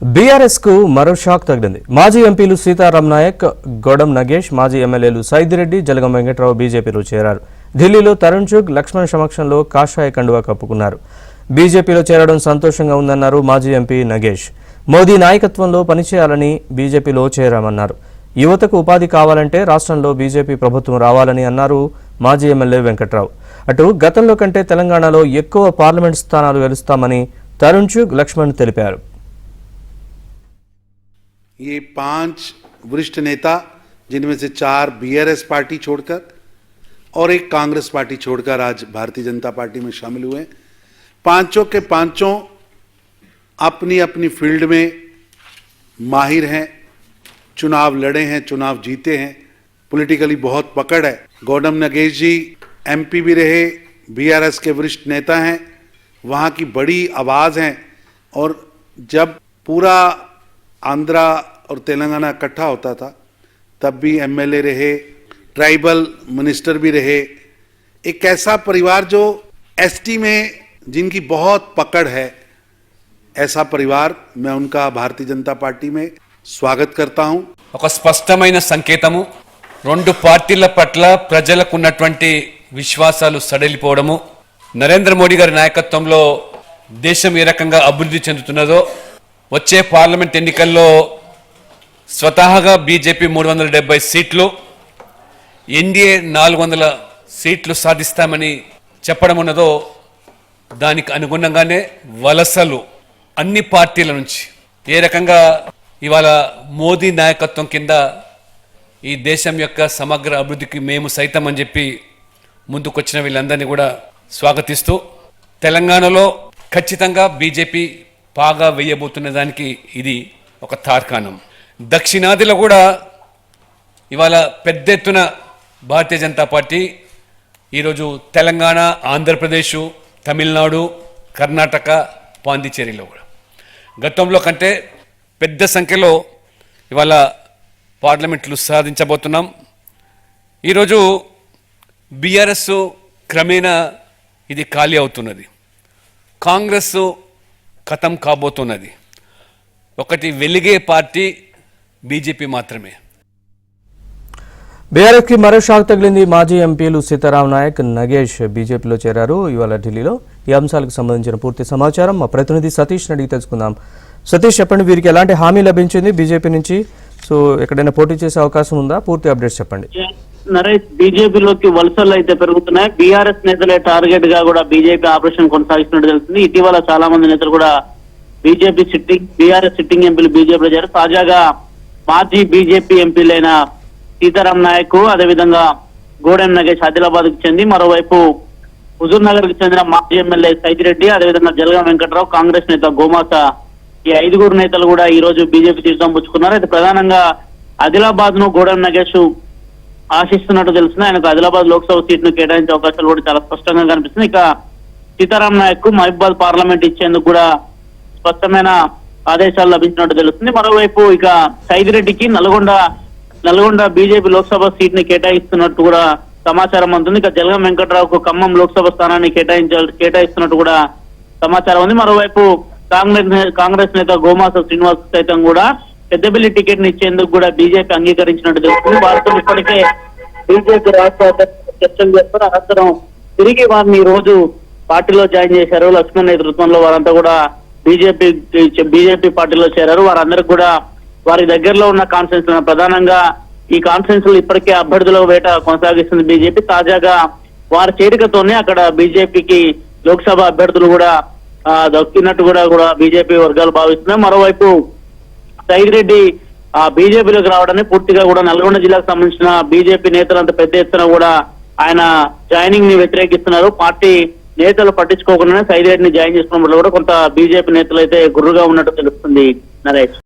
BRS కు మరో shock తగిలింది. మాజీ ఎంపీలు సీతారాం నాయక్, గోడం నగేష్, మాజీ ఎమ్మెల్యేలు సైదిరెడ్డి, జలగం వెంకట్రావు బీజేపీలో చేరారు. ఢిల్లీలో తరుణ్ చుగ్, లక్ష్మణ్ సమక్షంలో కాషాయ కండువా కప్పుకున్నారు. బీజేపీలో చేరడం సంతోషంగా ఉందన్నారు మాజీ ఎంపీ నగేష్. మోదీ నాయకత్వంలో పనిచేయాలని బీజేపీలో చేరామన్నారు. యువతకు ఉపాధి కావాలంటే రాష్ట్రంలో బీజేపీ ప్రభుత్వం రావాలని అన్నారు మాజీ ఎమ్మెల్యే వెంకట్రావు. అటు గతంలో కంటే తెలంగాణలో ఎక్కువ పార్లమెంట్ స్థానాలు గెలుస్తామని తరుణ్ చుగ్, లక్ష్మణ్ తెలిపారు. ये 5 वरिष्ठ नेता, जिनमें से 4 बीआरएस पार्टी छोड़कर और एक कांग्रेस पार्टी छोड़कर आज भारतीय जनता पार्टी में शामिल हुए। पांचों के पांचों अपनी अपनी फील्ड में माहिर हैं, चुनाव लड़े हैं, चुनाव जीते हैं, पॉलिटिकली बहुत पकड़ है। गौडम नगेश जी एमपी भी रहे, बीआरएस के वरिष्ठ नेता हैं, वहाँ की बड़ी आवाज़ हैं। और जब पूरा आंध्रा और तेलंगाना इकट्ठा होता था तब भी एमएलए रहे, ट्राइबल मिनिस्टर भी रहे। एक ऐसा परिवार जो एसटी में जिनकी बहुत पकड़ है, ऐसा परिवार मैं उनका भारतीय जनता पार्टी में स्वागत करता हूं। ఒక స్పష్టమైన సంకేతము రెండు పార్టీల పట్ల ప్రజలకు ఉన్నటువంటి విశ్వాసాలు సడలిపోవడము, నరేంద్ర మోడీ గారి నాయకత్వంలో దేశం ఏ రకంగా అభివృద్ధి చెందుతున్నదో, వచ్చే పార్లమెంట్ ఎన్నికల్లో స్వతహాగా బీజేపీ 370 సీట్లు, ఎన్డీఏ 400 సీట్లు సాధిస్తామని చెప్పడం ఉన్నదో దానికి అనుగుణంగానే వలసలు అన్ని పార్టీల నుంచి ఏ రకంగా ఇవాళ మోదీ నాయకత్వం కింద ఈ దేశం యొక్క సమగ్ర అభివృద్ధికి మేము సైతం అని చెప్పి ముందుకొచ్చిన వీళ్ళందరినీ కూడా స్వాగతిస్తూ, తెలంగాణలో ఖచ్చితంగా బీజేపీ పాగా వేయబోతున్న దానికి ఇది ఒక తార్కాణం. దక్షిణాదిలో కూడా ఇవాళ పెద్ద ఎత్తున భారతీయ జనతా పార్టీ ఈరోజు తెలంగాణ, ఆంధ్రప్రదేశ్, తమిళనాడు, కర్ణాటక, పాండిచేరిలో కూడా గతంలో కంటే పెద్ద సంఖ్యలో ఇవాళ పార్లమెంట్లు సాధించబోతున్నాం. ఈరోజు బీఆర్ఎస్ క్రమేణా ఇది ఖాళీ అవుతున్నది, కాంగ్రెస్ ఖతం కాబోతున్నది. ఒకటి వెలిగే పార్టీ బీజేపీ మాత్రమే. బీఆర్ఎస్ కి మరో షాక్ తగిలింది. మాజీ ఎంపీలు సీతారాం నాయక్, నగేష్ బీజేపీలో చేరారు ఇవాళ ఢిల్లీలో. ఈ అంశాలకు సంబంధించిన పూర్తి సమాచారం మా ప్రతినిధి సతీష్ అడిగి తెలుసుకుందాం. సతీష్, చెప్పండి, వీరికి ఎలాంటి హామీ లభించింది బీజేపీ నుంచి? సో ఎక్కడైనా పోటీ చేసే అవకాశం ఉందా? పూర్తి అప్డేట్స్ చెప్పండి. నరేష్, బీజేపీలోకి వలసలు అయితే పెరుగుతున్నాయి. బీఆర్ఎస్ నేతలే టార్గెట్ గా కూడా బీజేపీ ఆపరేషన్ కొనసాగిస్తున్నట్టు తెలుస్తుంది. ఇటీవల చాలా మంది నేతలు కూడా బీఆర్ఎస్ సిట్టింగ్ ఎంపీలు బీజేపీలో చేరారు. తాజాగా మాజీ బీజేపీ ఎంపీలైన సీతారాం నాయక్, అదేవిధంగా గోడెం నగేష్ ఆదిలాబాద్ కు చెంది, మరోవైపు హుజూర్ నగర్ కు చెందిన మాజీ ఎమ్మెల్యే సైదిరెడ్డి, అదేవిధంగా జలగం వెంకట్రావు, కాంగ్రెస్ నేత గోమాస, ఈ 5 నేతలు కూడా ఈ రోజు బీజేపీ తీర్థం పుచ్చుకున్నారు. అయితే ప్రధానంగా ఆదిలాబాద్ ను గోడెం నగేష్ ఆశిస్తున్నట్టు తెలుస్తుంది. ఆయనకు ఆదిలాబాద్ లోక్సభ సీట్ను కేటాయించే అవకాశాలు కూడా చాలా స్పష్టంగా కనిపిస్తుంది. ఇక సీతారాం నాయక్ కు మహబూబాద్ పార్లమెంట్ ఇచ్చేందుకు కూడా స్పష్టమైన ఆదేశాలు లభించినట్టు తెలుస్తుంది. మరోవైపు ఇక సైదిరెడ్డికి నల్గొండ బీజేపీ లోక్సభ సీట్ ని కేటాయిస్తున్నట్టు కూడా సమాచారం అందుతుంది. ఇక జలగం వెంకట్రావుకు ఖమ్మం లోక్సభ స్థానాన్ని కేటాయిస్తున్నట్టు కూడా సమాచారం ఉంది. మరోవైపు కాంగ్రెస్ నేత గోమాస శ్రీనివాస్ సైతం కూడా పెద్దపల్లి టికెట్ ని ఇచ్చేందుకు కూడా బీజేపీ అంగీకరించినట్టు తెలుస్తుంది. వారితో ఇప్పటికే బీజేపీ రాష్ట్ర చర్చలు చేస్తారు. అనంతరం తిరిగి వారిని ఈ రోజు పార్టీలో జాయిన్ చేశారు. లక్ష్మణ్ నేతృత్వంలో వారంతా కూడా బీజేపీ పార్టీలో చేరారు. వారందరికి కూడా వారి దగ్గరలో ఉన్న కాన్ఫరెన్స్, ప్రధానంగా ఈ కాన్ఫరెన్స్ లో ఇప్పటికే అభ్యర్థుల వేట కొనసాగిస్తుంది బీజేపీ. తాజాగా వారి చేరికతోనే అక్కడ బీజేపీకి లోక్సభ అభ్యర్థులు కూడా దక్కినట్టు కూడా బీజేపీ వర్గాలు భావిస్తున్నాయి. మరోవైపు సైదిరెడ్డి బీజేపీలోకి రావడాన్ని పూర్తిగా కూడా నల్గొండ జిల్లాకు సంబంధించిన బీజేపీ నేతలంతా పెద్ద ఎత్తున కూడా ఆయన జాయినింగ్ ని వ్యతిరేకిస్తున్నారు. పార్టీ నేతలు పట్టించుకోకుండానే సైదిరెడ్డిని జాయిన్ చేసుకున్నప్పుడు కూడా కొంత బీజేపీ నేతలు అయితే గుర్రుగా ఉన్నట్టు తెలుస్తుంది. నరేష్.